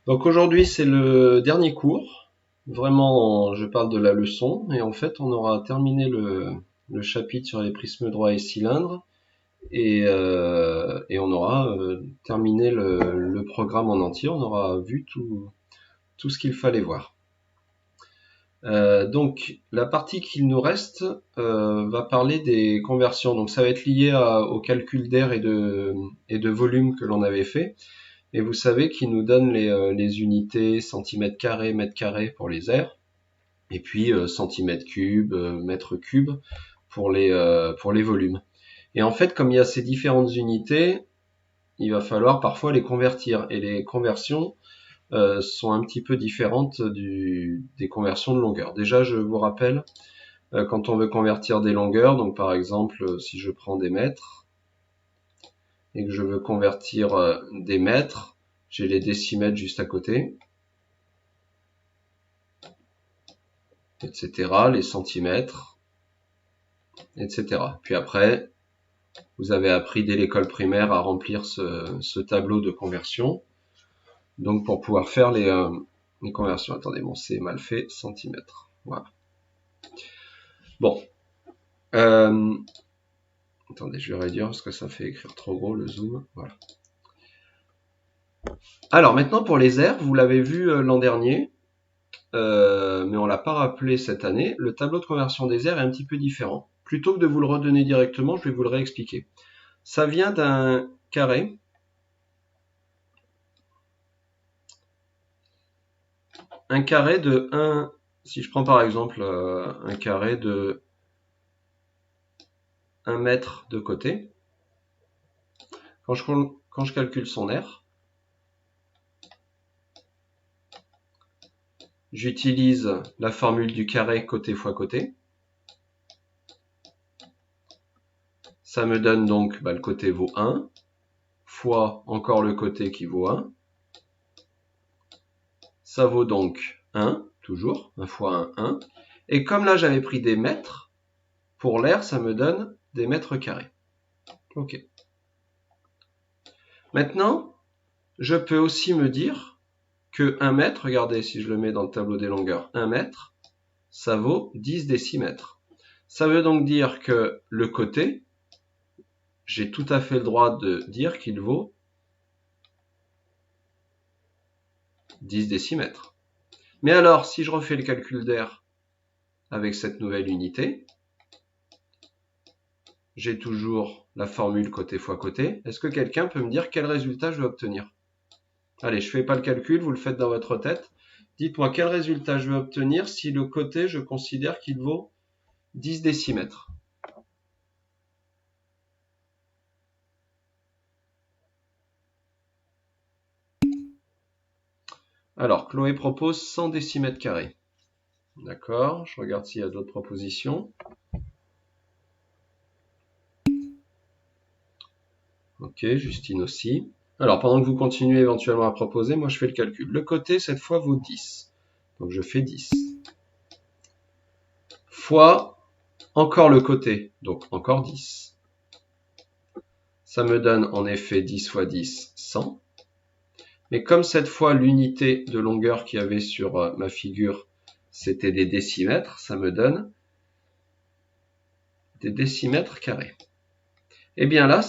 Donc aujourd'hui, c'est le dernier cours. Vraiment, je parle de la leçon. Et en fait, on aura terminé le chapitre sur les prismes droits et cylindres. Et on aura terminé le programme en entier. On aura vu tout ce qu'il fallait voir. Donc, la partie qu'il nous reste va parler des conversions. Donc, ça va être lié au calcul d'air et de volume que l'on avait fait. Et vous savez qu'il nous donne les unités centimètres carrés, mètres carrés pour les airs, et puis centimètres cubes, mètres cubes pour les volumes. Et en fait, comme il y a ces différentes unités, il va falloir parfois les convertir. Et les conversions sont un petit peu différentes des conversions de longueur. Déjà, je vous rappelle, quand on veut convertir des longueurs, donc par exemple, si je prends des mètres et que je veux convertir des mètres, j'ai les décimètres juste à côté, etc., les centimètres, etc. Puis après, vous avez appris dès l'école primaire à remplir ce tableau de conversion. Donc pour pouvoir faire les conversions. Attendez, bon, c'est mal fait, centimètres. Voilà. Bon. Attendez, je vais réduire parce que ça fait écrire trop gros le zoom. Voilà. Alors maintenant pour les airs, vous l'avez vu l'an dernier, mais on l'a pas rappelé cette année. Le tableau de conversion des airs est un petit peu différent. Plutôt que de vous le redonner directement, je vais vous le réexpliquer. Ça vient d'un carré. Un carré de 1, si je prends par exemple un carré de 1 mètre de côté, quand je calcule son aire, j'utilise la formule du carré côté fois côté. Ça me donne donc, le côté vaut 1, fois encore le côté qui vaut 1. Ça vaut donc 1, toujours, 1 fois 1, 1. Et comme là j'avais pris des mètres, pour l'air ça me donne des mètres carrés. Ok. Maintenant, je peux aussi me dire que 1 mètre, regardez si je le mets dans le tableau des longueurs, 1 mètre, ça vaut 10 décimètres. Ça veut donc dire que le côté, j'ai tout à fait le droit de dire qu'il vaut 10 décimètres. Mais alors, si je refais le calcul d'air avec cette nouvelle unité, j'ai toujours la formule côté fois côté. Est-ce que quelqu'un peut me dire quel résultat je vais obtenir? Allez, je ne fais pas le calcul, vous le faites dans votre tête. Dites-moi quel résultat je vais obtenir si le côté, je considère qu'il vaut 10 décimètres. Alors, Chloé propose 100 décimètres carrés. D'accord, je regarde s'il y a d'autres propositions. Ok, Justine aussi. Alors, pendant que vous continuez éventuellement à proposer, moi je fais le calcul. Le côté, cette fois, vaut 10. Donc je fais 10. Fois encore le côté, donc encore 10. Ça me donne en effet 10 fois 10, 100. Mais comme cette fois l'unité de longueur qu'il y avait sur ma figure, c'était des décimètres, ça me donne des décimètres carrés. Et bien là,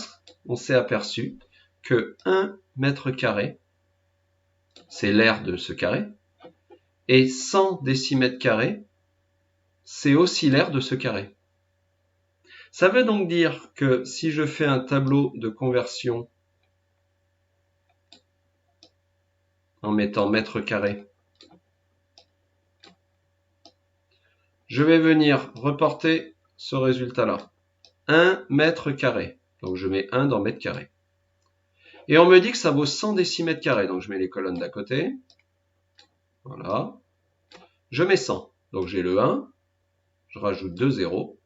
on s'est aperçu que 1 mètre carré, c'est l'aire de ce carré, et 100 décimètres carrés, c'est aussi l'aire de ce carré. Ça veut donc dire que si je fais un tableau de conversion en mettant mètre carré, je vais venir reporter ce résultat-là. 1 mètre carré. Donc je mets 1 dans mètre carré. Et on me dit que ça vaut 100 décimètres carrés. Donc je mets les colonnes d'à côté. Voilà. Je mets 100. Donc j'ai le 1. Je rajoute 2 zéros.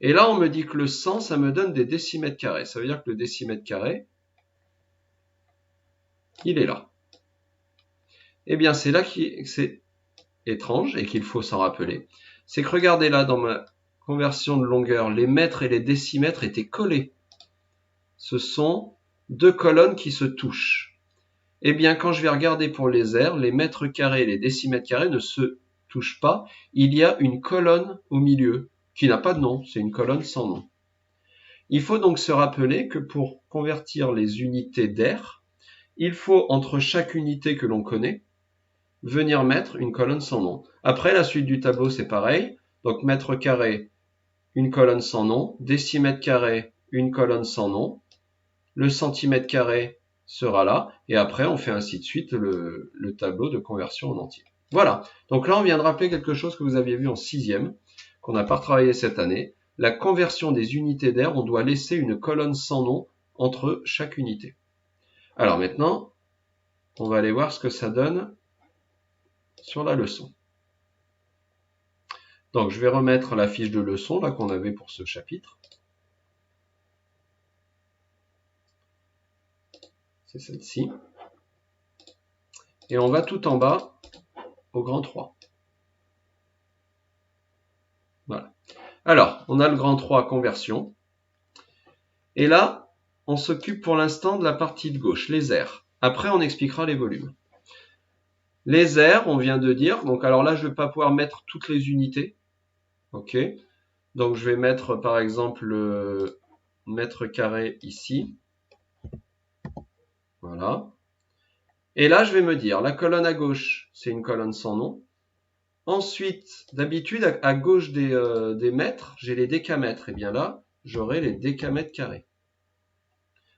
Et là, on me dit que le 100, ça me donne des décimètres carrés. Ça veut dire que le décimètre carré, il est là. Eh bien, c'est là que c'est étrange et qu'il faut s'en rappeler. C'est que regardez là, dans ma conversion de longueur, les mètres et les décimètres étaient collés. Ce sont deux colonnes qui se touchent. eh bien quand je vais regarder pour les aires, les mètres carrés et les décimètres carrés ne se touchent pas. Il y a une colonne au milieu qui n'a pas de nom, c'est une colonne sans nom. Il faut donc se rappeler que pour convertir les unités d'air, il faut entre chaque unité que l'on connaît, venir mettre une colonne sans nom. Après, la suite du tableau, c'est pareil. Donc mètre carré, une colonne sans nom. Décimètre carré, une colonne sans nom. Le centimètre carré sera là. Et après, on fait ainsi de suite le tableau de conversion en entier. Voilà. Donc là, on vient de rappeler quelque chose que vous aviez vu en 6e, qu'on n'a pas retravaillé cette année. La conversion des unités d'air, on doit laisser une colonne sans nom entre chaque unité. Alors maintenant, on va aller voir ce que ça donne sur la leçon. Donc je vais remettre la fiche de leçon là qu'on avait pour ce chapitre. C'est celle-ci. Et on va tout en bas au grand 3. Voilà. Alors, on a le grand 3 conversion. Et là, on s'occupe pour l'instant de la partie de gauche, les aires. Après, on expliquera les volumes. Les aires, on vient de dire. Donc, alors là, je ne vais pas pouvoir mettre toutes les unités. OK. Donc, je vais mettre, par exemple, le mètre carré ici. Voilà. Et là, je vais me dire, la colonne à gauche, c'est une colonne sans nom. Ensuite, d'habitude, à gauche des mètres, j'ai les décamètres. Et bien là, j'aurai les décamètres carrés.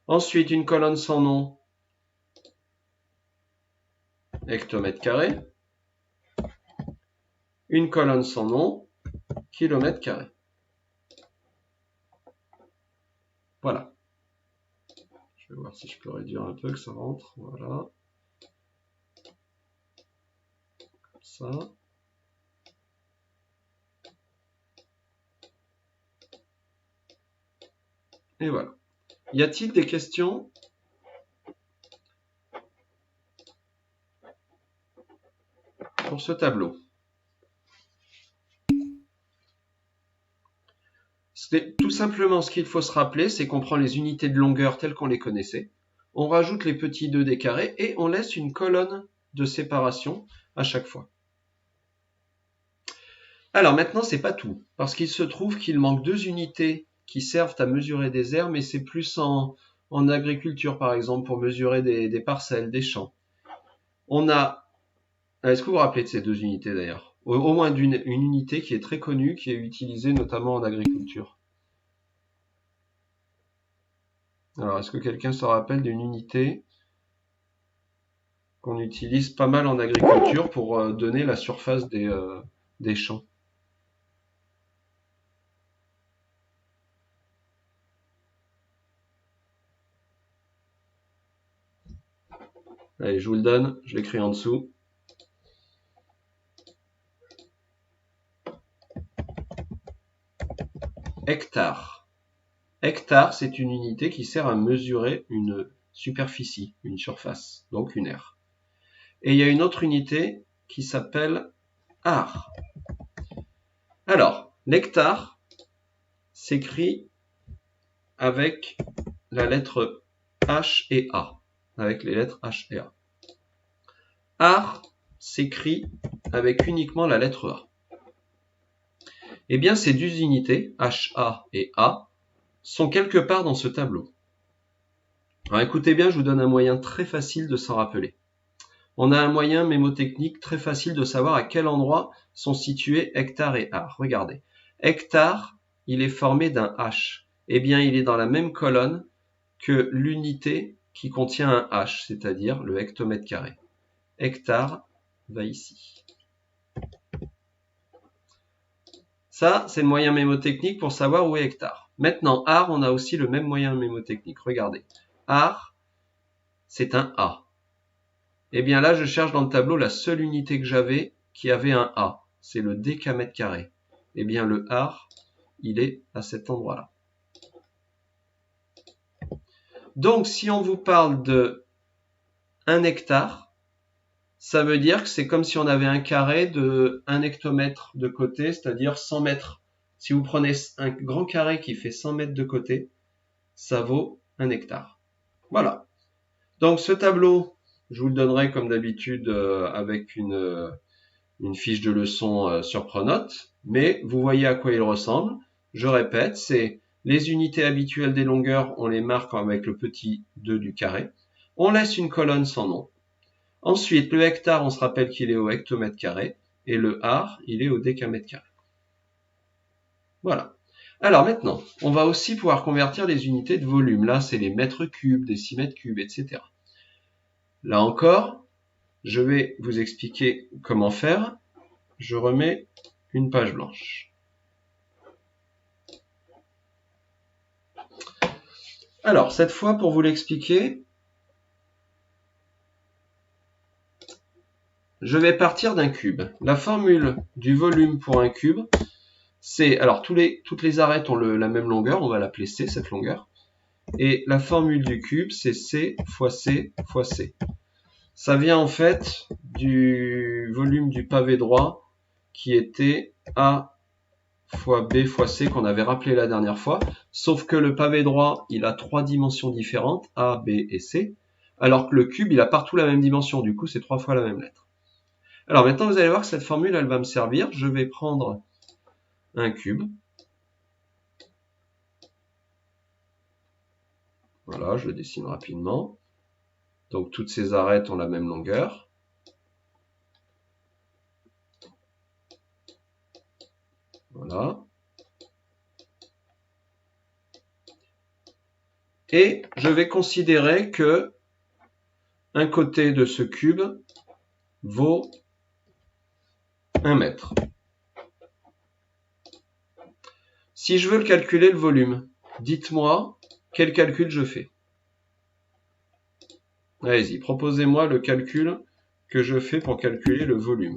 Ensuite, une colonne sans nom, hectomètre carré. Une colonne sans nom, kilomètre carré. Voilà. Je vais voir si je peux réduire un peu, que ça rentre. Voilà. Comme ça. Et voilà. Y a-t-il des questions ? Pour ce tableau. Tout simplement, ce qu'il faut se rappeler, c'est qu'on prend les unités de longueur telles qu'on les connaissait, on rajoute les petits 2 des carrés et on laisse une colonne de séparation à chaque fois. Alors maintenant, c'est pas tout, parce qu'il se trouve qu'il manque 2 unités qui servent à mesurer des aires, mais c'est plus en agriculture, par exemple, pour mesurer des parcelles, des champs. On a... Est-ce que vous vous rappelez de ces 2 unités d'ailleurs ? Au moins une unité qui est très connue, qui est utilisée notamment en agriculture. Alors, est-ce que quelqu'un se rappelle d'une unité qu'on utilise pas mal en agriculture pour donner la surface des champs? Allez, je vous le donne, je l'écris en dessous. Hectare. Hectare, c'est une unité qui sert à mesurer une superficie, une surface, donc une aire. Et il y a une autre unité qui s'appelle ar. Alors, l'hectare s'écrit avec la lettre H et A, avec les lettres H et A. Ar s'écrit avec uniquement la lettre A. Eh bien, ces 2 unités, HA et A, sont quelque part dans ce tableau. Alors écoutez bien, je vous donne un moyen très facile de s'en rappeler. On a un moyen mémotechnique très facile de savoir à quel endroit sont situés hectare et ar. Regardez. Hectare, il est formé d'un H. Eh bien, il est dans la même colonne que l'unité qui contient un H, c'est-à-dire le hectomètre carré. Hectare va ici. Ça, c'est le moyen mémotechnique pour savoir où est hectare. Maintenant, ar, on a aussi le même moyen mémotechnique. Regardez. Ar, c'est un A. Eh bien là, je cherche dans le tableau la seule unité que j'avais qui avait un A. C'est le décamètre carré. Eh bien, le ar, il est à cet endroit-là. Donc, si on vous parle de 1 hectare, ça veut dire que c'est comme si on avait un carré de 1 hectomètre de côté, c'est-à-dire 100 mètres. Si vous prenez un grand carré qui fait 100 mètres de côté, ça vaut 1 hectare. Voilà. Donc, ce tableau, Je vous le donnerai comme d'habitude avec une fiche de leçon sur Pronote, mais vous voyez à quoi il ressemble. Je répète, c'est les unités habituelles des longueurs, on les marque avec le petit 2 du carré. On laisse une colonne sans nom. Ensuite, le hectare, on se rappelle qu'il est au hectomètre carré, et le ar, il est au décamètre carré. Voilà. Alors maintenant, on va aussi pouvoir convertir les unités de volume. Là, c'est les mètres cubes, décimètres cubes, etc. Là encore, je vais vous expliquer comment faire. Je remets une page blanche. Alors, cette fois, pour vous l'expliquer, je vais partir d'un cube. La formule du volume pour un cube, c'est... Alors, toutes les arêtes ont la même longueur, on va l'appeler C, cette longueur. Et la formule du cube, c'est C fois C fois C. Ça vient en fait du volume du pavé droit qui était A fois B fois C qu'on avait rappelé la dernière fois, sauf que le pavé droit, il a 3 dimensions différentes, A, B et C, alors que le cube, il a partout la même dimension, du coup c'est 3 fois la même lettre. Alors maintenant, vous allez voir que cette formule, elle va me servir. Je vais prendre un cube. Voilà, je le dessine rapidement. Donc toutes ces arêtes ont la même longueur. Voilà. Et je vais considérer que un côté de ce cube vaut 1 mètre. Si je veux le calculer le volume, dites-moi quel calcul je fais. Allez-y, proposez-moi le calcul que je fais pour calculer le volume.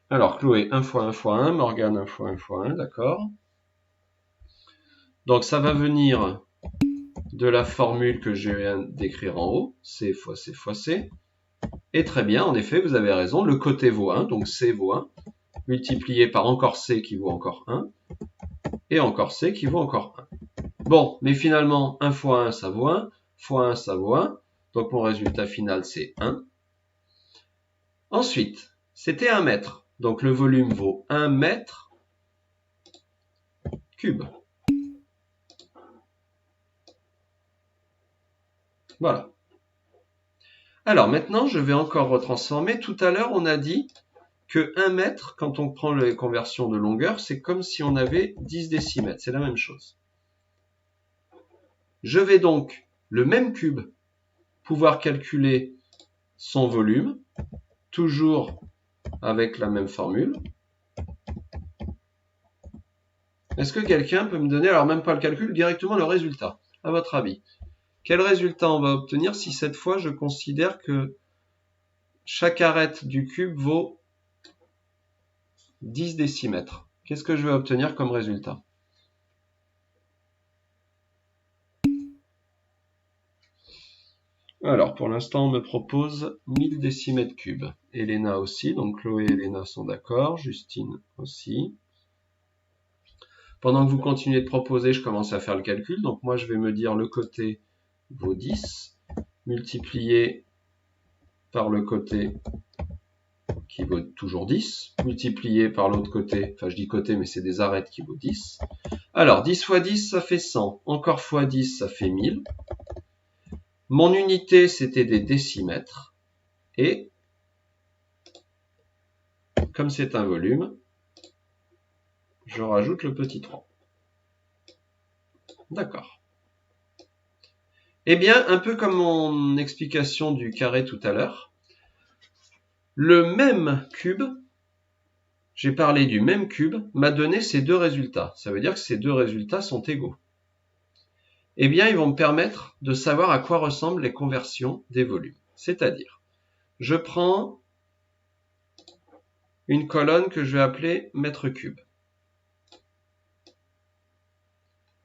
Alors, Chloé, 1 fois 1 fois 1, Morgane, 1 fois 1 fois 1, d'accord. Donc, ça va venir de la formule que je viens d'écrire en haut, C fois C fois C. Et très bien, en effet, vous avez raison, le côté vaut 1, donc C vaut 1, multiplié par encore C qui vaut encore 1, et encore C qui vaut encore 1. Bon, mais finalement, 1 fois 1, ça vaut 1, fois 1, ça vaut 1, donc mon résultat final, c'est 1. Ensuite, c'était 1 mètre, donc le volume vaut 1 mètre cube. Voilà. Alors maintenant, je vais encore retransformer. Tout à l'heure, on a dit que 1 mètre, quand on prend les conversions de longueur, c'est comme si on avait 10 décimètres. C'est la même chose. Je vais donc, le même cube, pouvoir calculer son volume, toujours avec la même formule. Est-ce que quelqu'un peut me donner, alors même pas le calcul, directement le résultat, à votre avis? Quel résultat on va obtenir si cette fois je considère que chaque arête du cube vaut 10 décimètres? Qu'est-ce que je vais obtenir comme résultat? Alors, pour l'instant, on me propose 1000 décimètres cubes. Elena aussi, donc Chloé et Elena sont d'accord, Justine aussi. Pendant que vous continuez de proposer, je commence à faire le calcul. Donc moi, je vais me dire le côté vaut 10, multiplié par le côté qui vaut toujours 10, multiplié par l'autre côté, enfin je dis côté, mais c'est des arêtes qui vaut 10. Alors, 10 fois 10, ça fait 100. Encore fois 10, ça fait 1000. Mon unité, c'était des décimètres. Et, comme c'est un volume, je rajoute le petit 3. D'accord. Eh bien, un peu comme mon explication du carré tout à l'heure, le même cube, j'ai parlé du même cube, m'a donné ces deux résultats. Ça veut dire que ces deux résultats sont égaux. Eh bien, ils vont me permettre de savoir à quoi ressemblent les conversions des volumes. C'est-à-dire, je prends une colonne que je vais appeler mètre cube.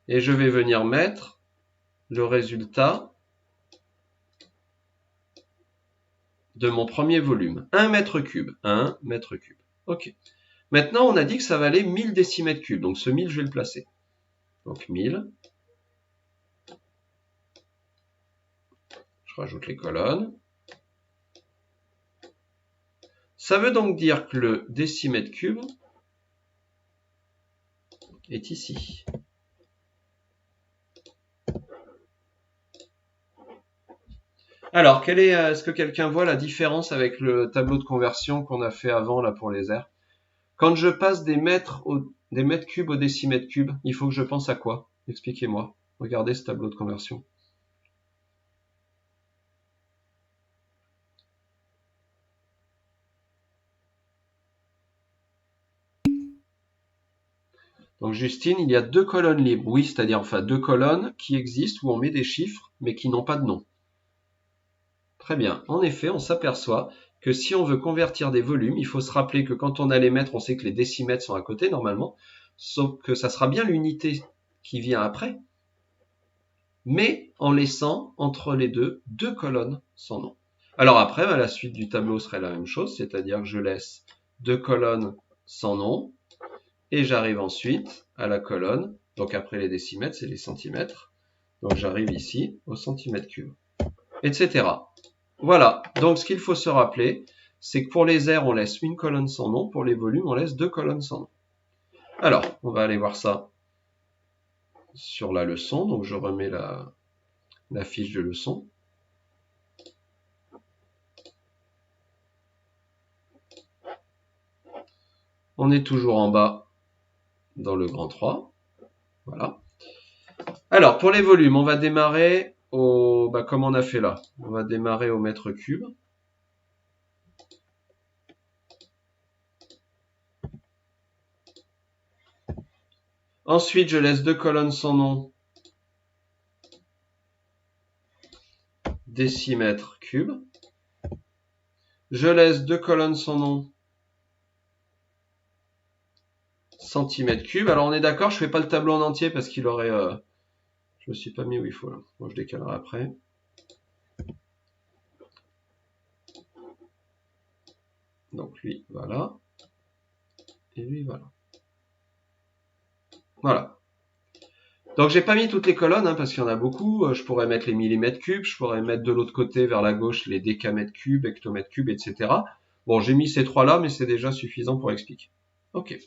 Et je vais venir mettre le résultat de mon premier volume. 1 mètre cube. 1 mètre cube. Ok. Maintenant, on a dit que ça valait 1000 décimètres cubes. Donc ce 1000, je vais le placer. Donc 1000 Je rajoute les colonnes. Ça veut donc dire que le décimètre cube est ici. Alors, est-ce que quelqu'un voit la différence avec le tableau de conversion qu'on a fait avant là pour les airs? Quand je passe des mètres cubes au décimètre cube, il faut que je pense à quoi? Expliquez-moi. Regardez ce tableau de conversion. Donc Justine, il y a deux colonnes libres. Oui, c'est-à-dire enfin deux colonnes qui existent où on met des chiffres mais qui n'ont pas de nom. Très bien. En effet, on s'aperçoit que si on veut convertir des volumes, il faut se rappeler que quand on a les mètres, on sait que les décimètres sont à côté normalement, sauf que ça sera bien l'unité qui vient après, mais en laissant entre les deux colonnes sans nom. Alors après, la suite du tableau serait la même chose, c'est-à-dire que je laisse deux colonnes sans nom, et j'arrive ensuite à la colonne, donc après les décimètres, c'est les centimètres, donc j'arrive ici au centimètre cube, etc. Voilà, donc ce qu'il faut se rappeler, c'est que pour les airs, on laisse une colonne sans nom, pour les volumes, on laisse deux colonnes sans nom. Alors, on va aller voir ça sur la leçon, donc je remets la fiche de leçon. On est toujours en bas dans le grand 3. Voilà. Alors, pour les volumes, on va démarrer comme on a fait là. On va démarrer au mètre cube. Ensuite, je laisse deux colonnes sans nom. Décimètre cube. Je laisse deux colonnes sans nom. Centimètre cube. Alors, on est d'accord, je fais pas le tableau en entier parce qu'il aurait... je me suis pas mis où il faut là. Moi, je décalerai après. Donc lui, voilà. Et lui, voilà. Voilà. Donc j'ai pas mis toutes les colonnes parce qu'il y en a beaucoup. Je pourrais mettre les millimètres cubes, je pourrais mettre de l'autre côté vers la gauche les décamètres cubes, hectomètres cubes, etc. Bon, j'ai mis ces trois-là, mais c'est déjà suffisant pour expliquer. Ok.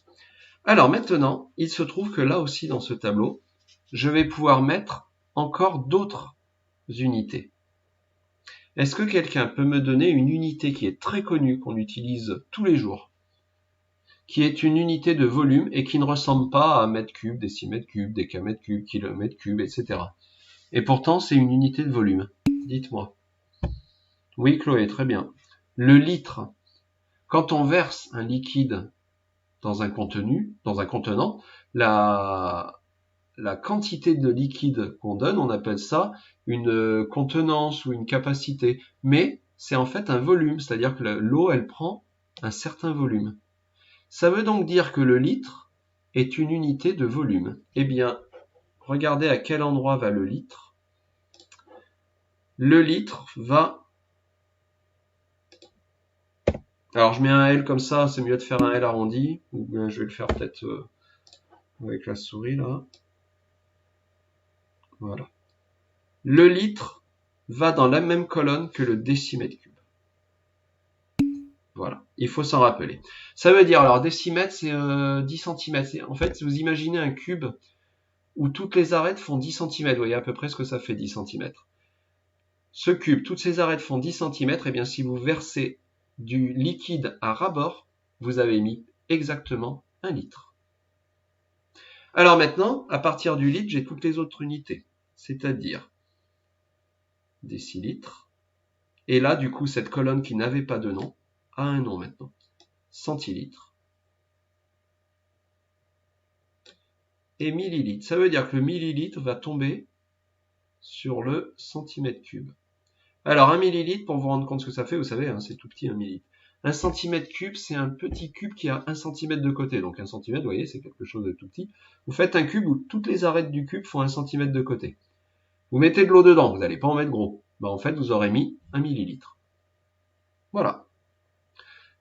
Alors maintenant, il se trouve que là aussi dans ce tableau, je vais pouvoir mettre encore d'autres unités. Est-ce que quelqu'un peut me donner une unité qui est très connue, qu'on utilise tous les jours, qui est une unité de volume et qui ne ressemble pas à mètre cube, décimètre cube, décamètre cube, kilomètre cube, etc. Et pourtant, c'est une unité de volume. Dites-moi. Oui, Chloé, très bien. Le litre. Quand on verse un liquide dans un contenant, la quantité de liquide qu'on donne, on appelle ça une contenance ou une capacité. Mais c'est en fait un volume, c'est-à-dire que l'eau, elle prend un certain volume. Ça veut donc dire que le litre est une unité de volume. Eh bien, regardez à quel endroit va le litre. Le litre va... Alors, je mets un L comme ça, c'est mieux de faire un L arrondi. Ou bien je vais le faire peut-être avec la souris, là. Voilà. Le litre va dans la même colonne que le décimètre cube. Voilà, il faut s'en rappeler. Ça veut dire, alors décimètre, c'est 10 cm. En fait, si vous imaginez un cube où toutes les arêtes font 10 cm, vous voyez à peu près ce que ça fait 10 cm. Ce cube, toutes ces arêtes font 10 cm, et bien si vous versez du liquide à ras-bord, vous avez mis exactement 1 litre. Alors maintenant, à partir du litre, j'ai toutes les autres unités, c'est-à-dire décilitres. Et là, du coup, cette colonne qui n'avait pas de nom a un nom maintenant. Centilitres. Et millilitres. Ça veut dire que le millilitre va tomber sur le centimètre cube. Alors, un millilitre, pour vous rendre compte ce que ça fait, vous savez, hein, c'est tout petit, un millilitre. Un centimètre cube, c'est un petit cube qui a 1 cm de côté. Donc 1 cm, vous voyez, c'est quelque chose de tout petit. Vous faites un cube où toutes les arêtes du cube font 1 cm de côté. Vous mettez de l'eau dedans, vous n'allez pas en mettre gros. Ben, en fait, vous aurez mis 1 millilitre. Voilà.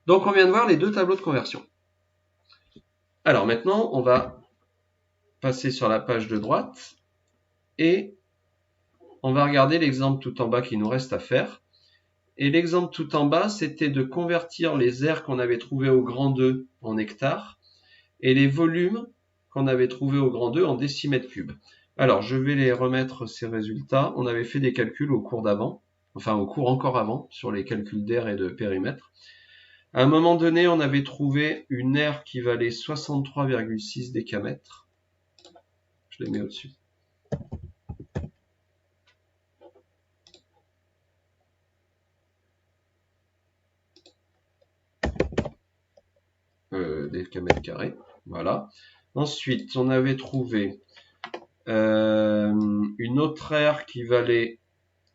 Donc on vient de voir les deux tableaux de conversion. Alors maintenant, on va passer sur la page de droite et on va regarder l'exemple tout en bas qui nous reste à faire. Et l'exemple tout en bas, c'était de convertir les aires qu'on avait trouvées au grand 2 en hectares et les volumes qu'on avait trouvés au grand 2 en décimètres cubes. Alors, je vais les remettre ces résultats. On avait fait des calculs au cours d'avant, enfin au cours encore avant, sur les calculs d'aire et de périmètre. À un moment donné, on avait trouvé une aire qui valait 63,6 décamètres. Je les mets au-dessus. Décamètres carrés. Voilà. Ensuite, on avait trouvé une autre aire qui valait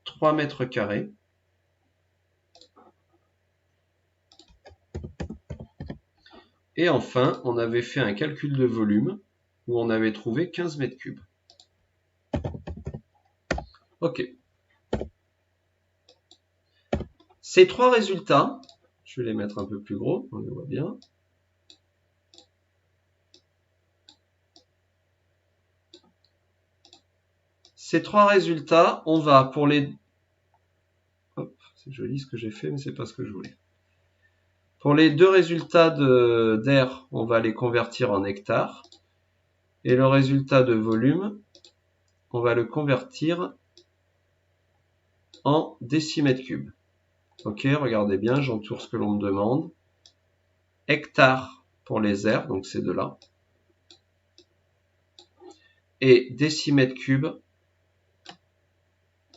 3 mètres carrés. Et enfin, on avait fait un calcul de volume où on avait trouvé 15 mètres cubes. Ok. Ces trois résultats, je vais les mettre un peu plus gros, on les voit bien. Ces trois résultats, on va pour les... Hop, c'est joli ce que j'ai fait, mais c'est pas ce que je voulais. Pour les deux résultats d'air, on va les convertir en hectares. Et le résultat de volume, on va le convertir en décimètres cubes. Ok, regardez bien, j'entoure ce que l'on me demande. Hectares pour les aires, donc ces deux-là. Et décimètres cubes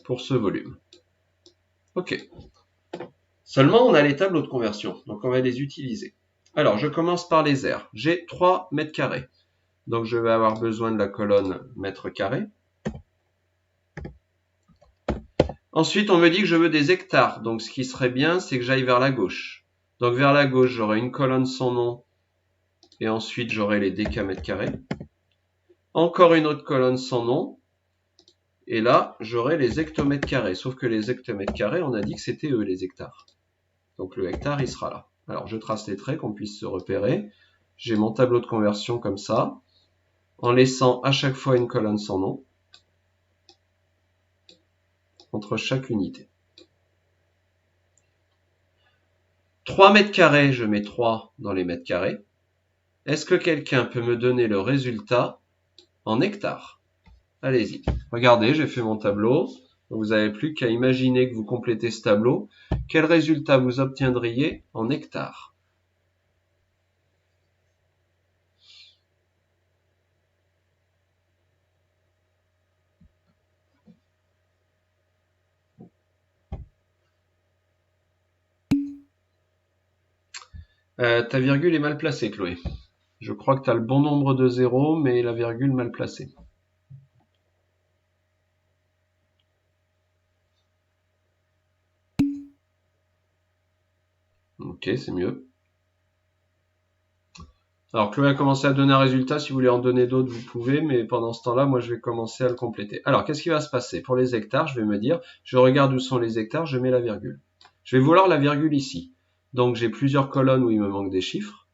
pour ce volume. Ok. Seulement, on a les tableaux de conversion, donc on va les utiliser. Alors, je commence par les aires. J'ai 3 mètres carrés. Donc, je vais avoir besoin de la colonne mètres carrés. Ensuite, on me dit que je veux des hectares. Donc, ce qui serait bien, c'est que j'aille vers la gauche. Donc, vers la gauche, j'aurai une colonne sans nom. Et ensuite, j'aurai les décamètres carrés. Encore une autre colonne sans nom. Et là, j'aurai les hectomètres carrés. Sauf que les hectomètres carrés, on a dit que c'était eux, les hectares. Donc, le hectare, il sera là. Alors, je trace les traits, qu'on puisse se repérer. J'ai mon tableau de conversion comme ça, en laissant à chaque fois une colonne sans nom entre chaque unité. 3 mètres carrés, je mets 3 dans les mètres carrés. Est-ce que quelqu'un peut me donner le résultat en hectares? Allez-y. Regardez, j'ai fait mon tableau. Vous n'avez plus qu'à imaginer que vous complétez ce tableau. Quel résultat vous obtiendriez en hectares? Ta virgule est mal placée, Chloé. Je crois que tu as le bon nombre de zéros, mais la virgule mal placée. Ok, c'est mieux. Alors Chloé a commencé à donner un résultat, si vous voulez en donner d'autres, vous pouvez, mais pendant ce temps-là, moi je vais commencer à le compléter. Alors qu'est-ce qui va se passer? Pour les hectares, je vais me dire, je regarde où sont les hectares, je mets la virgule. Je vais vouloir la virgule ici. Donc j'ai plusieurs colonnes où il me manque des chiffres.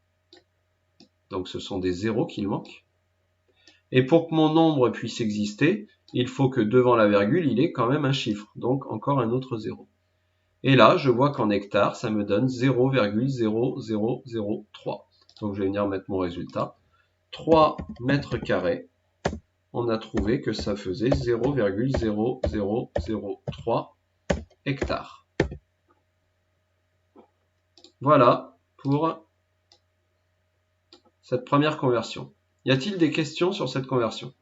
Donc ce sont des zéros qu'il manque. Et pour que mon nombre puisse exister, il faut que devant la virgule, il ait quand même un chiffre. Donc encore un autre zéro. Et là, je vois qu'en hectares, ça me donne 0,0003. Donc je vais venir mettre mon résultat. 3 mètres carrés, on a trouvé que ça faisait 0,0003 hectares. Voilà pour cette première conversion. Y a-t-il des questions sur cette conversion?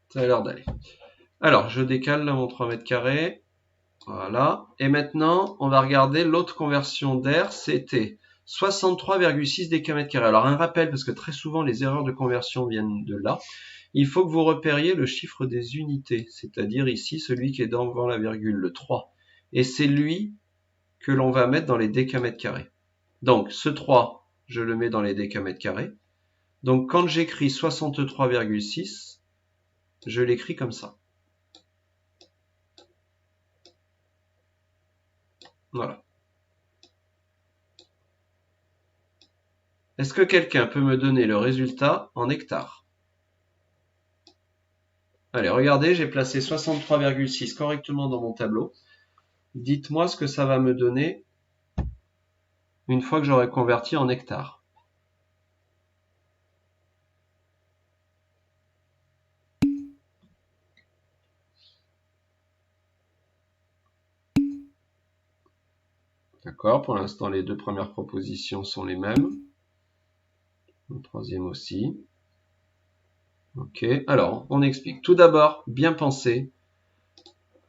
Ça a l'air d'aller. Alors, je décale là mon 3 mètres carrés. Voilà. Et maintenant, on va regarder l'autre conversion d'air. C'était 63,6 décamètres carrés. Alors, un rappel, parce que très souvent, les erreurs de conversion viennent de là. Il faut que vous repériez le chiffre des unités, c'est-à-dire ici, celui qui est devant la virgule, le 3. Et c'est lui que l'on va mettre dans les décamètres carrés. Donc, ce 3, je le mets dans les décamètres carrés. Donc, quand j'écris 63,6, je l'écris comme ça. Voilà. Est-ce que quelqu'un peut me donner le résultat en hectares? Allez, regardez, j'ai placé 63,6 correctement dans mon tableau. Dites-moi ce que ça va me donner une fois que j'aurai converti en hectares. D'accord, pour l'instant, les deux premières propositions sont les mêmes. Le troisième aussi. Ok, alors, on explique. Tout d'abord, bien penser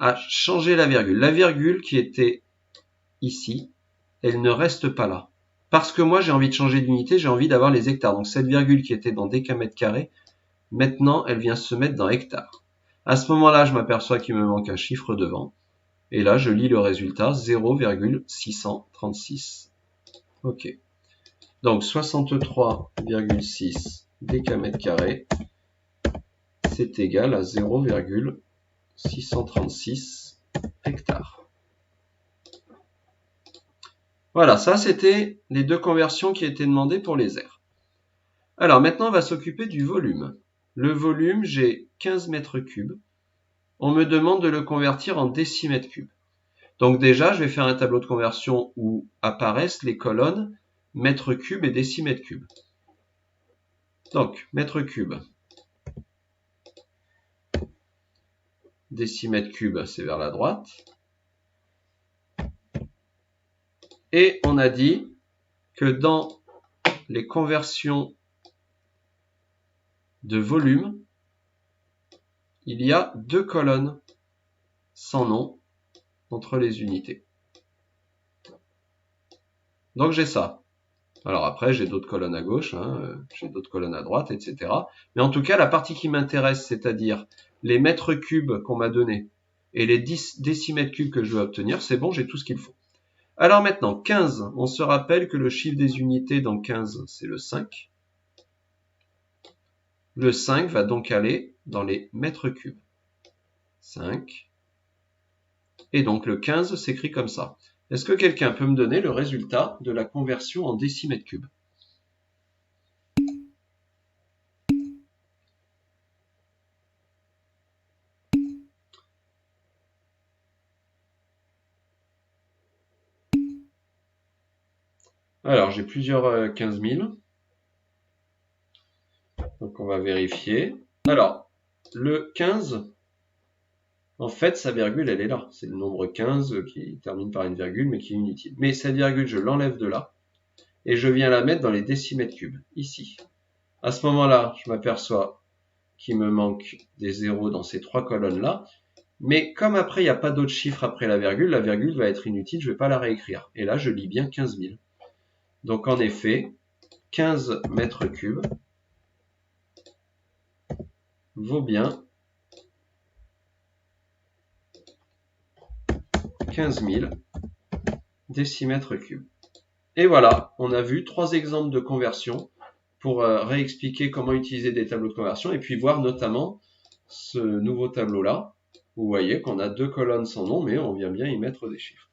à changer la virgule. La virgule qui était ici, elle ne reste pas là. Parce que moi, j'ai envie de changer d'unité, j'ai envie d'avoir les hectares. Donc, cette virgule qui était dans décamètres carrés, maintenant, elle vient se mettre dans hectares. À ce moment-là, je m'aperçois qu'il me manque un chiffre devant. Et là, je lis le résultat, 0,636. Ok. Donc, 63,6 décamètres carrés, c'est égal à 0,636 hectares. Voilà, ça c'était les deux conversions qui étaient demandées pour les aires. Alors maintenant, on va s'occuper du volume. Le volume, j'ai 15 mètres cubes. On me demande de le convertir en décimètres cubes. Donc déjà, je vais faire un tableau de conversion où apparaissent les colonnes mètres cubes et décimètres cubes. Donc, mètres cubes. Décimètres cubes, c'est vers la droite. Et on a dit que dans les conversions de volume, il y a deux colonnes sans nom entre les unités. Donc j'ai ça. Alors après, j'ai d'autres colonnes à gauche, j'ai d'autres colonnes à droite, etc. Mais en tout cas, la partie qui m'intéresse, c'est-à-dire les mètres cubes qu'on m'a donnés et les décimètres cubes que je veux obtenir, c'est bon, j'ai tout ce qu'il faut. Alors maintenant, 15, on se rappelle que le chiffre des unités dans 15, c'est le 5. Le 5 va donc aller dans les mètres cubes. 5. Et donc le 15 s'écrit comme ça. Est-ce que quelqu'un peut me donner le résultat de la conversion en décimètres cubes? Alors, j'ai plusieurs 15 000. Donc, on va vérifier. Alors, le 15, en fait, sa virgule, elle est là. C'est le nombre 15 qui termine par une virgule, mais qui est inutile. Mais cette virgule, je l'enlève de là. Et je viens la mettre dans les décimètres cubes, ici. À ce moment-là, je m'aperçois qu'il me manque des zéros dans ces trois colonnes-là. Mais comme après, il n'y a pas d'autres chiffres après la virgule va être inutile, je ne vais pas la réécrire. Et là, je lis bien 15 000. Donc, en effet, 15 mètres cubes vaut bien 15 000 décimètres cubes. Et voilà, on a vu 3 exemples de conversion pour réexpliquer comment utiliser des tableaux de conversion et puis voir notamment ce nouveau tableau-là. Vous voyez qu'on a deux colonnes sans nom, mais on vient bien y mettre des chiffres.